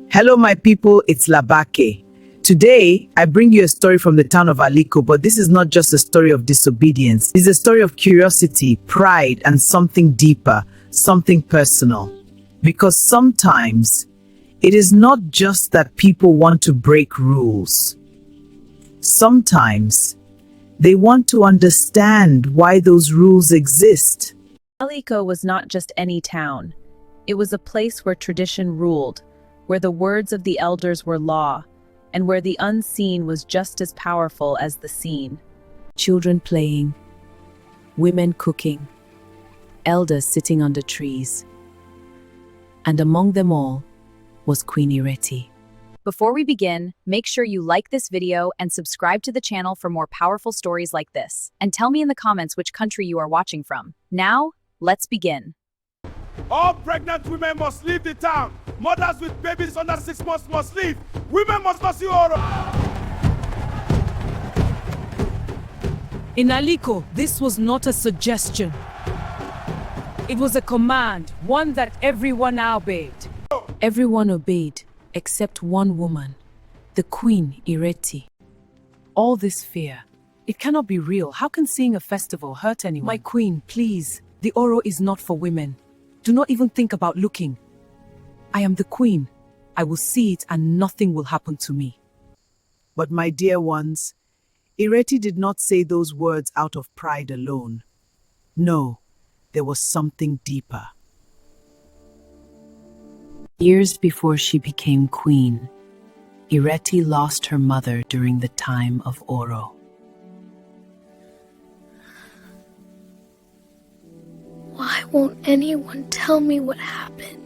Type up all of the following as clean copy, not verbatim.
Hello, my people, it's Labake. Today, I bring you a story from the town of Aliiko, but this is not just a story of disobedience. It's a story of curiosity, pride, and something deeper, something personal. Because sometimes, it is not just that people want to break rules. Sometimes, they want to understand why those rules exist. Aliiko was not just any town. It was a place where tradition ruled, where the words of the elders were law, and where the unseen was just as powerful as the seen. Children playing, women cooking, elders sitting under trees. And among them all was Queen Ireti. Before we begin, make sure you like this video and subscribe to the channel for more powerful stories like this. And tell me in the comments which country you are watching from. Now, let's begin. All pregnant women must leave the town. Mothers with babies under 6 months must leave. Women must not see horror. In Aliiko, this was not a suggestion. It was a command, one that everyone obeyed. Everyone obeyed, except one woman, the Queen Ireti. All this fear, it cannot be real. How can seeing a festival hurt anyone? My queen, please, the Oro is not for women. Do not even think about looking. I am the queen. I will see it and nothing will happen to me. But my dear ones, Ireti did not say those words out of pride alone. No, there was something deeper. Years before she became queen, Ireti lost her mother during the time of Oro. Why won't anyone tell me what happened?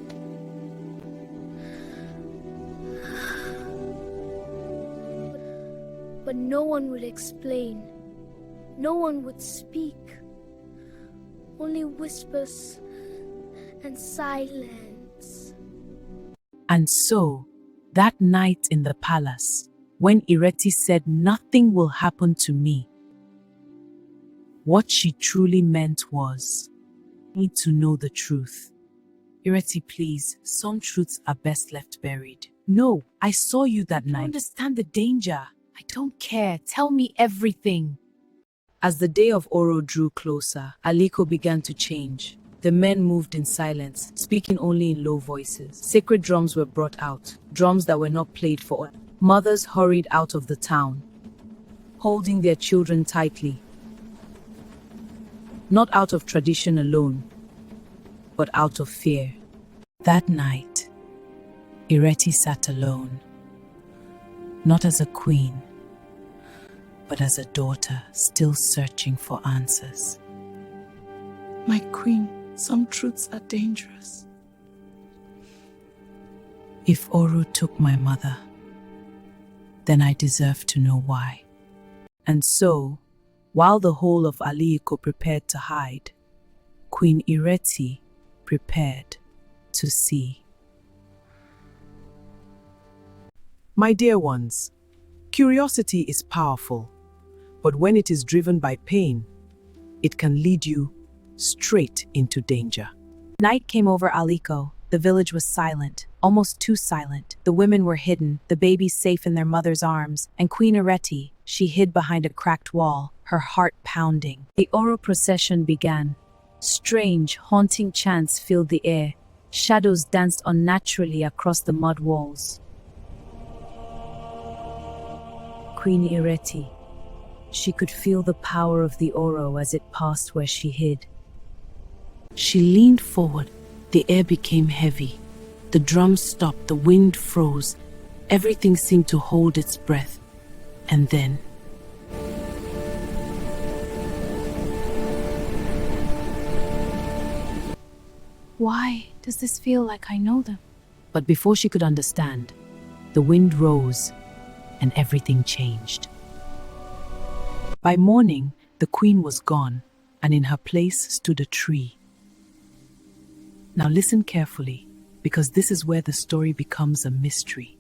But no one would explain. No one would speak. Only whispers and silence. And so, that night in the palace, when Ireti said nothing will happen to me, what she truly meant was, I need to know the truth. Ireti, please, some truths are best left buried. No, I saw you that night. I understand the danger. I don't care. Tell me everything. As the day of Oro drew closer, Aliiko began to change. The men moved in silence, speaking only in low voices. Sacred drums were brought out, drums that were not played for. Mothers hurried out of the town, holding their children tightly. Not out of tradition alone, but out of fear. That night, Ireti sat alone, not as a queen, but as a daughter still searching for answers. My queen, some truths are dangerous. If Oro took my mother, then I deserve to know why. And so, while the whole of Aliiko prepared to hide, Queen Ireti prepared to see. My dear ones, curiosity is powerful, but when it is driven by pain, it can lead you straight into danger. Night came over Aliiko. The village was silent, almost too silent. The women were hidden, the babies safe in their mother's arms, and Queen Ireti, she hid behind a cracked wall, her heart pounding. The Oro procession began. Strange, haunting chants filled the air. Shadows danced unnaturally across the mud walls. Queen Ireti, she could feel the power of the Oro as it passed where she hid. She leaned forward. The air became heavy. The drums stopped, the wind froze. Everything seemed to hold its breath. And then, Why does this feel like I know them? but before she could understand, the wind rose and everything changed. By morning, the queen was gone, and in her place stood a tree. Now listen carefully, because this is where the story becomes a mystery.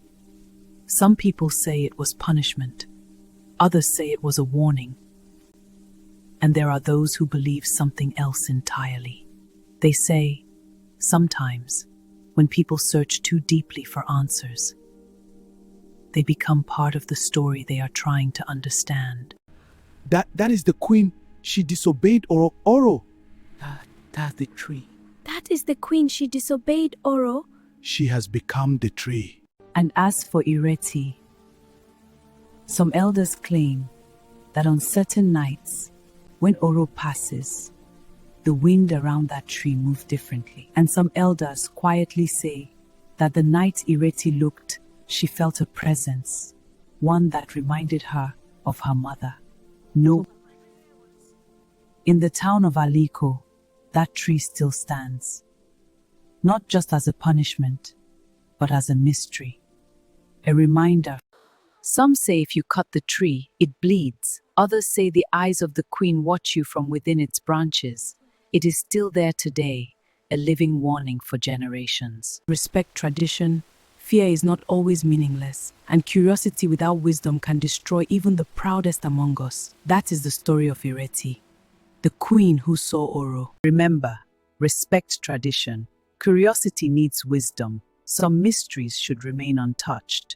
Some people say it was punishment. Others say it was a warning. And there are those who believe something else entirely. They say, sometimes, When people search too deeply for answers, they become part of the story they are trying to understand. That is the queen. She disobeyed Oro. That's the tree. That is the queen. She disobeyed Oro. She has become the tree. And as for Ireti, some elders claim that on certain nights, when Oro passes, the wind around that tree moves differently. And some elders quietly say that the night Ireti looked, she felt a presence, one that reminded her of her mother. No. In the town of Aliiko, that tree still stands, not just as a punishment, but as a mystery, a reminder. Some say if you cut the tree, it bleeds. Others say the eyes of the queen watch you from within its branches. It is still there today, a living warning for generations. Respect tradition. Fear is not always meaningless, and curiosity without wisdom can destroy even the proudest among us. That is the story of Ireti, the queen who saw Oro. Remember, respect tradition. Curiosity needs wisdom. Some mysteries should remain untouched.